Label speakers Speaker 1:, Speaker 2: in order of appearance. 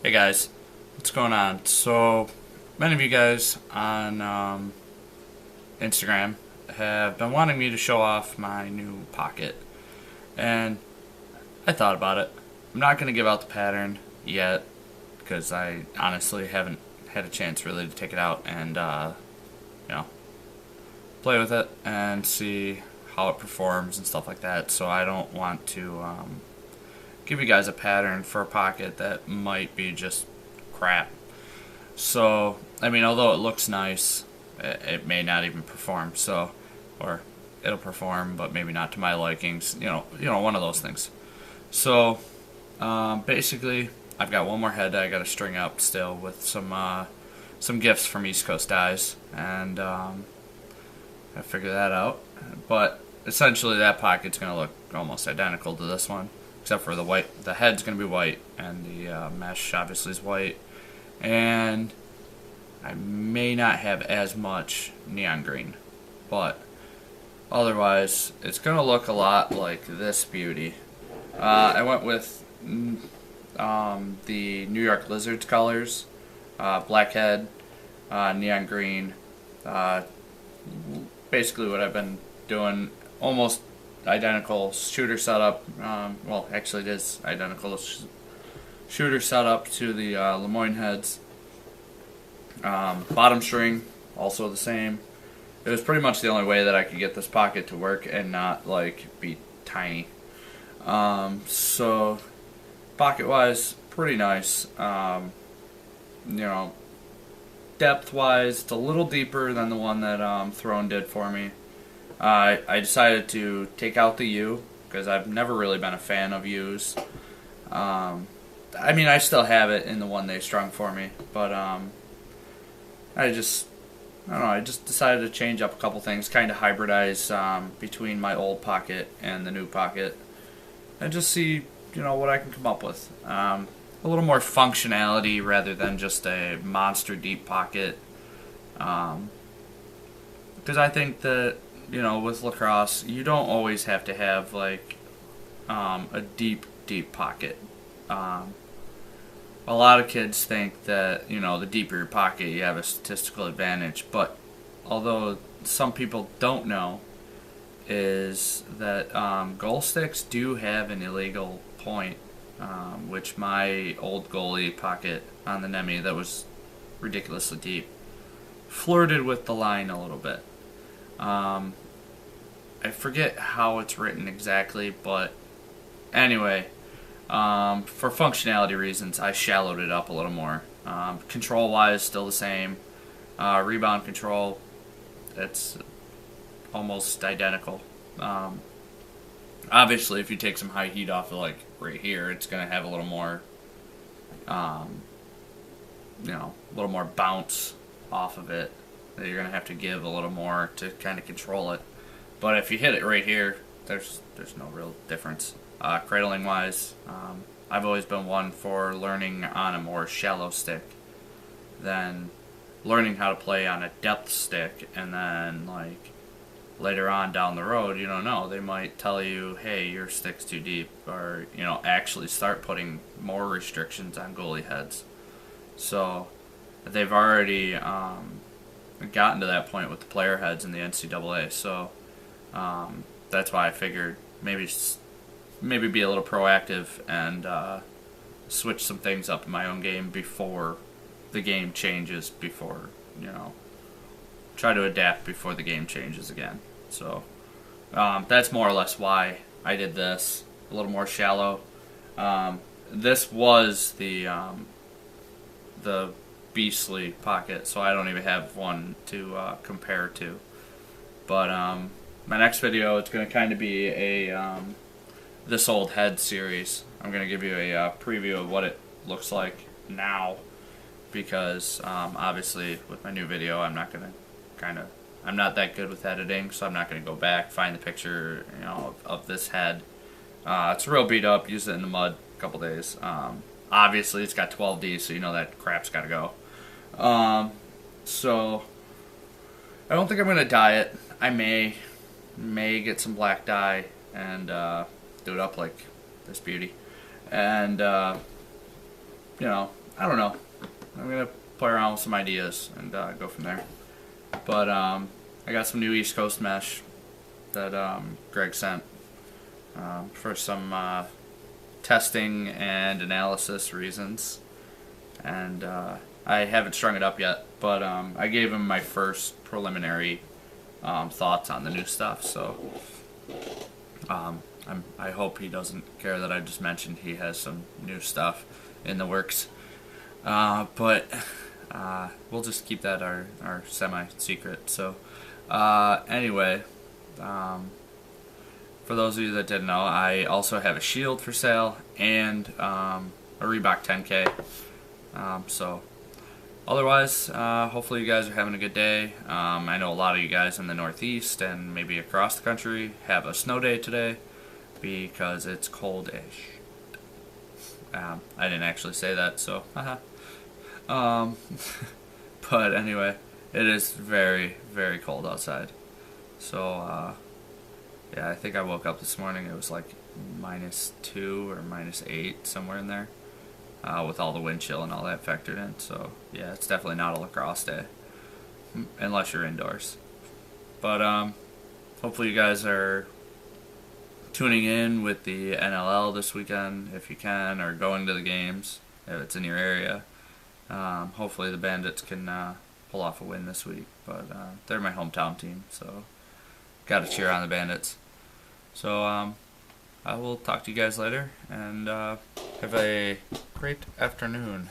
Speaker 1: Hey guys, what's going on? So, many of you guys on Instagram have been wanting me to show off my new pocket, and I thought about it. I'm not going to give out the pattern yet because I honestly haven't had a chance really to take it out and play with it and see how it performs and stuff like that. So I don't want to give you guys a pattern for a pocket that might be just crap. So, I mean, although it looks nice, it may not even perform. So, or it'll perform, but maybe not to my likings. One of those things. So, basically, I've got one more head that I got to string up still with some gifts from East Coast Dyes, and I figure that out. But essentially, that pocket's gonna look almost identical to this one, except for the white. The head's gonna be white, and the mesh obviously is white. And I may not have as much neon green, but otherwise it's gonna look a lot like this beauty. I went with the New York Lizards colors, black head, neon green. Basically what I've been doing, almost identical shooter setup. Well, actually it is identical shooter setup to the Lemoyne heads. Bottom string, also the same. It was pretty much the only way that I could get this pocket to work and not like be tiny. So pocket wise, pretty nice. Depth wise, it's a little deeper than the one that Throne did for me. I decided to take out the U because I've never really been a fan of U's. I mean, I still have it in the one they strung for me, but I just decided to change up a couple things, kind of hybridize between my old pocket and the new pocket, and just see what I can come up with. A little more functionality rather than just a monster deep pocket. Because I think that with lacrosse, you don't always have to have like a deep pocket. A lot of kids think that the deeper your pocket, you have a statistical advantage. But although some people don't know, is that goal sticks do have an illegal point, which my old goalie pocket on the Nemi that was ridiculously deep flirted with the line a little bit. I forget how it's written exactly, but anyway, for functionality reasons, I shallowed it up a little more. Control-wise, still the same. Rebound control, it's almost identical. Obviously, if you take some high heat off of like right here, it's going to have a little more, a little more bounce off of it. That you're going to have to give a little more to kind of control it. But if you hit it right here, there's no real difference. Cradling wise, I've always been one for learning on a more shallow stick than learning how to play on a depth stick, and then like later on down the road, they might tell you, hey, your stick's too deep, or actually start putting more restrictions on goalie heads. So they've already gotten to that point with the player heads in the NCAA. So that's why I figured maybe be a little proactive and switch some things up in my own game before the game changes, try to adapt before the game changes again. So that's more or less why I did this, a little more shallow. This was the beastly pocket, so I don't even have one to compare to. But my next video, it's going to kind of be a this old head series. I'm going to give you a preview of what it looks like now, because obviously with my new video, I'm not that good with editing, so I'm not going to go back, find the picture of this head. It's real beat up, used it in the mud a couple days. Obviously it's got 12D, so that crap's got to go. So I don't think I'm going to dye it. I may get some black dye and do it up like this beauty. And I don't know. I'm gonna play around with some ideas and go from there. But I got some new East Coast mesh that Greg sent for some testing and analysis reasons, and I haven't strung it up yet. But I gave him my first preliminary thoughts on the new stuff. So I hope he doesn't care that I just mentioned he has some new stuff in the works. But we'll just keep that our semi-secret. So anyway, for those of you that didn't know, I also have a shield for sale and a Reebok 10K. So otherwise, hopefully you guys are having a good day. I know a lot of you guys in the Northeast and maybe across the country have a snow day today because it's cold-ish. I didn't actually say that, so haha. But anyway, it is very, very cold outside. So, yeah, I think I woke up this morning, it was like -2 or -8, somewhere in there, with all the wind chill and all that factored in. So, yeah, it's definitely not a lacrosse day, unless you're indoors. But, hopefully you guys are tuning in with the NLL this weekend, if you can, or going to the games, if it's in your area. Hopefully the Bandits can pull off a win this week, but they're my hometown team, so gotta cheer on the Bandits. So I will talk to you guys later, and have a great afternoon.